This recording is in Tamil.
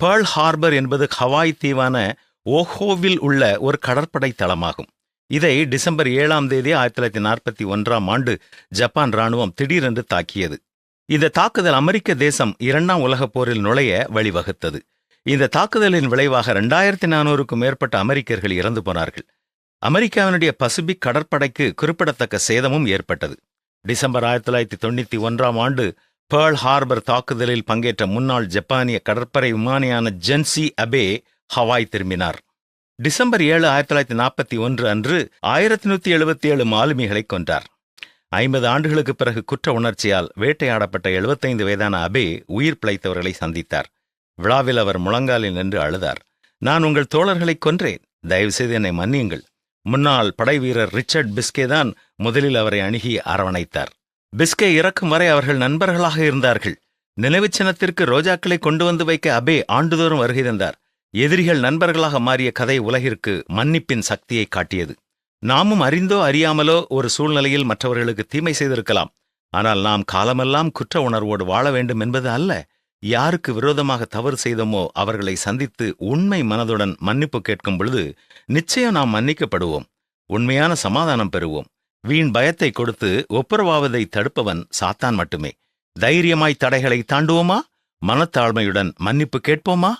பேர்ல் ஹார்பர் என்பது ஹவாய் தீவான ஓஹோவில் உள்ள ஒரு கடற்படை தளமாகும். இதை டிசம்பர் 7ஆம் தேதி 1941ஆம் ஆண்டு ஜப்பான் ராணுவம் திடீரென்று தாக்கியது. இந்த தாக்குதல் அமெரிக்க தேசம் 2ஆம் உலகப் போரில் நுழைய வழிவகுத்தது. இந்த தாக்குதலின் விளைவாக 2400க்கும் மேற்பட்ட அமெரிக்கர்கள் இறந்து போனார்கள். அமெரிக்காவினுடைய பசிபிக் கடற்படைக்கு குறிப்பிடத்தக்க சேதமும் ஏற்பட்டது. டிசம்பர் 1991ஆம் ஆண்டு பேர்ல் ஹார்பர் தாக்குதலில் பங்கேற்ற முன்னாள் ஜப்பானிய கடற்படை விமானியான ஜென்சி அபே ஹவாய் திரும்பினார். டிசம்பர் 7, 1941 அன்று 1177 மாலுமிகளை கொன்றார். 50 ஆண்டுகளுக்கு பிறகு குற்ற உணர்ச்சியால் வேட்டையாடப்பட்ட 75 வயதான அபே உயிர் பிழைத்தவர்களை சந்தித்தார். விழாவில் அவர் முழங்காலில் நின்று அழுதார். நான் உங்கள் தோழர்களை கொன்றேன், தயவுசெய்து என்னை மன்னியுங்கள். முன்னாள் படை வீரர் ரிச்சர்ட் பிஸ்கே தான் முதலில் அவரை அணுகி அரவணைத்தார். பிஸ்கே இறக்கும் வரை அவர்கள் நண்பர்களாக இருந்தார்கள். நினைவுச் சின்னத்திற்கு ரோஜாக்களை கொண்டு வந்து வைக்க அபே ஆண்டுதோறும் வருகை தந்தார். எதிரிகள் நண்பர்களாக மாறிய கதை உலகிற்கு மன்னிப்பின் சக்தியை காட்டியது. நாமும் அறிந்தோ அறியாமலோ ஒரு சூழ்நிலையில் மற்றவர்களுக்கு தீமை செய்திருக்கலாம். ஆனால் நாம் காலமெல்லாம் குற்ற உணர்வோடு வாழ வேண்டும் என்பது அல்ல. யாருக்கு விரோதமாக தவறு செய்தோமோ அவர்களை சந்தித்து உண்மை மனதுடன் மன்னிப்பு கேட்கும் பொழுது நிச்சயம் நாம் மன்னிக்கப்படுவோம். உண்மையான சமாதானம் பெறுவோம். வீண் பயத்தை கொடுத்து ஒப்புரவாவதை தடுப்பவன் சாத்தான் மட்டுமே. தைரியமாய் தடைகளை தாண்டுவோமா? மனத்தாழ்மையுடன் மன்னிப்பு கேட்போமா?